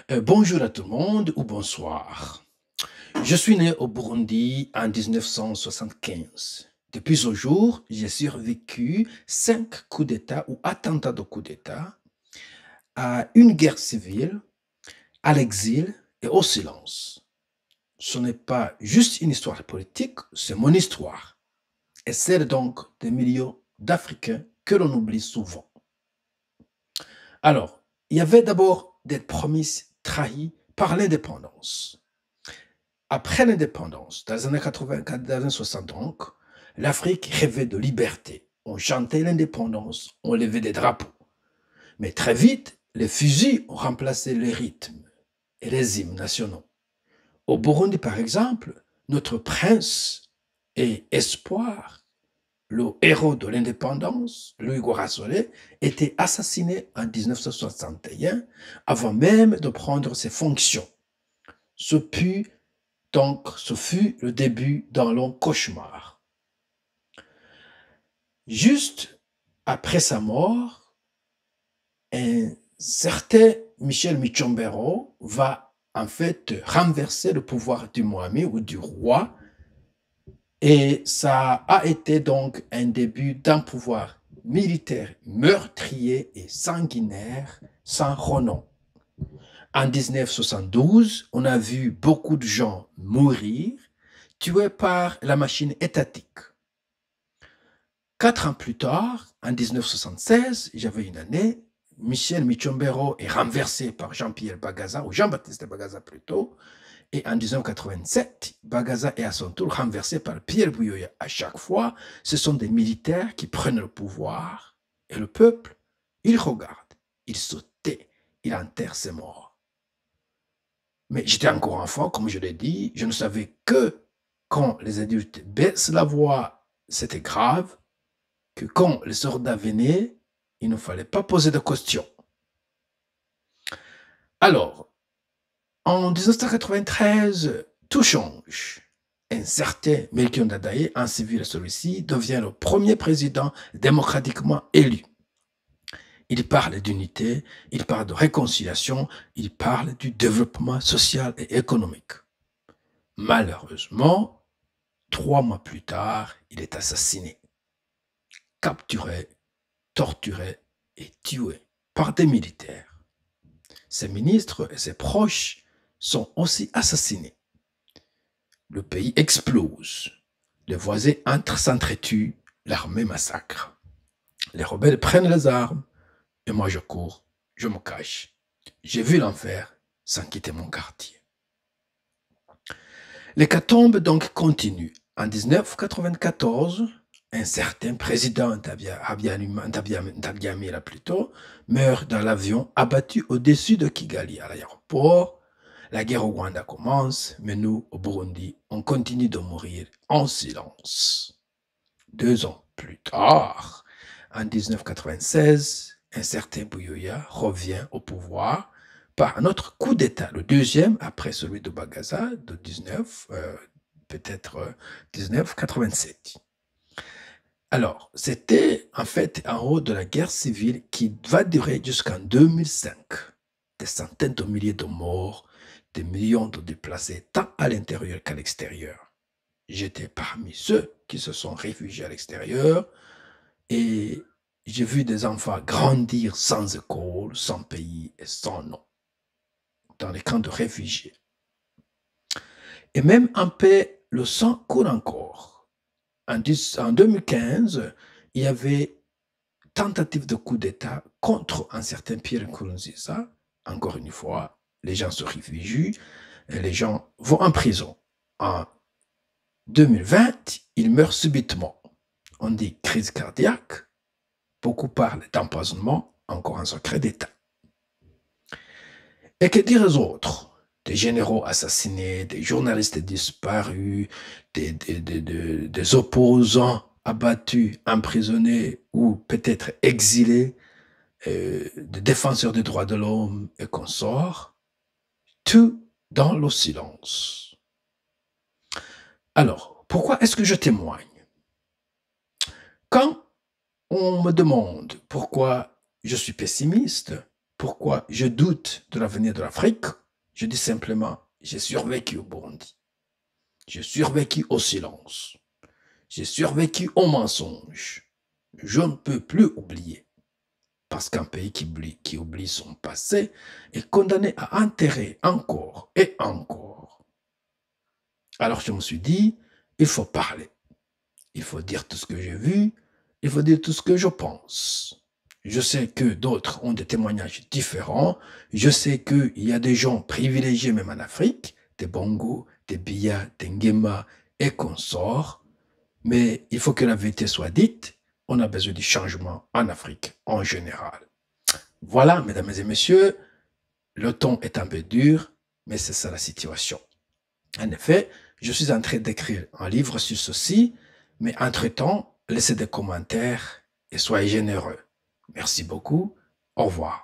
Bonjour à tout le monde ou bonsoir. Je suis né au Burundi en 1975. Depuis ce jour, j'ai survécu 5 coups d'État ou attentats de coups d'État, à une guerre civile, à l'exil et au silence. Ce n'est pas juste une histoire politique, c'est mon histoire. Et celle donc des millions d'Africains que l'on oublie souvent. Alors, il y avait d'abord des promesses trahies par l'indépendance. Après l'indépendance, dans les années 80, dans les années 60 donc, l'Afrique rêvait de liberté. On chantait l'indépendance, on levait des drapeaux. Mais très vite, les fusils ont remplacé les rythmes et les hymnes nationaux. Au Burundi, par exemple, notre prince et espoir, le héros de l'indépendance, Louis Guarasole, était assassiné en 1961 avant même de prendre ses fonctions. Ce fut le début d'un long cauchemar. Juste après sa mort, un certain Michel Michombero va en fait renverser le pouvoir du Mohamed ou du roi, et ça a été donc un début d'un pouvoir militaire meurtrier et sanguinaire sans renom. En 1972, on a vu beaucoup de gens mourir, tués par la machine étatique. 4 ans plus tard, en 1976, j'avais une année, Michel Michombero est renversé par Jean-Pierre Bagaza, ou Jean-Baptiste Bagaza plutôt, et en 1987, Bagaza est à son tour renversé par Pierre Buyoya. À chaque fois, ce sont des militaires qui prennent le pouvoir, et le peuple, il regarde, il se tait, il enterre ses morts. Mais j'étais encore enfant, comme je l'ai dit, je ne savais que quand les adultes baissent la voix, c'était grave, que quand les soldats venaient, il ne fallait pas poser de questions. Alors, en 1993, tout change. Un certain Melchior Ndadaye, un civil celui-ci, devient le premier président démocratiquement élu. Il parle d'unité, il parle de réconciliation, il parle du développement social et économique. Malheureusement, 3 mois plus tard, il est assassiné, capturé, torturé et tué par des militaires. Ses ministres et ses proches sont aussi assassinés. Le pays explose. Les voisins s'entretuent, l'armée massacre. Les rebelles prennent les armes et moi je cours, je me cache. J'ai vu l'enfer sans quitter mon quartier. L'hécatombe donc continue. En 1994, un certain président Ndabyamira plutôt meurt dans l'avion abattu au-dessus de Kigali à l'aéroport. La guerre au Rwanda commence, mais nous, au Burundi, on continue de mourir en silence. 2 ans plus tard, en 1996, un certain Buyoya revient au pouvoir par un autre coup d'État, le deuxième après celui de Bagaza de 1987. Alors, c'était en fait en haut de la guerre civile qui va durer jusqu'en 2005. Des centaines de milliers de morts, des millions de déplacés, tant à l'intérieur qu'à l'extérieur. J'étais parmi ceux qui se sont réfugiés à l'extérieur et j'ai vu des enfants grandir sans école, sans pays et sans nom, dans les camps de réfugiés. Et même en paix, le sang coule encore. En 2015, il y avait tentative de coup d'État contre un certain Pierre Nkurunziza. Encore une fois, les gens se réfugient et les gens vont en prison. En 2020, il meurt subitement. On dit crise cardiaque. Beaucoup parlent d'empoisonnement, encore un secret d'État. Et que dire aux autres? Des généraux assassinés, des journalistes disparus, des opposants abattus, emprisonnés ou peut-être exilés, des défenseurs des droits de l'homme et consorts, tout dans le silence. Alors, pourquoi est-ce que je témoigne? Quand on me demande pourquoi je suis pessimiste, pourquoi je doute de l'avenir de l'Afrique, je dis simplement, j'ai survécu au Burundi. J'ai survécu au silence. J'ai survécu au mensonge. Je ne peux plus oublier. Parce qu'un pays qui oublie son passé est condamné à enterrer encore et encore. Alors je me suis dit, il faut parler. Il faut dire tout ce que j'ai vu. Il faut dire tout ce que je pense. Je sais que d'autres ont des témoignages différents. Je sais qu'il y a des gens privilégiés même en Afrique, des Bongo, des Biya, des Ngema et consorts. Mais il faut que la vérité soit dite. On a besoin du changement en Afrique en général. Voilà, mesdames et messieurs, le ton est un peu dur, mais c'est ça la situation. En effet, je suis en train d'écrire un livre sur ceci, mais entre-temps, laissez des commentaires et soyez généreux. Merci beaucoup. Au revoir.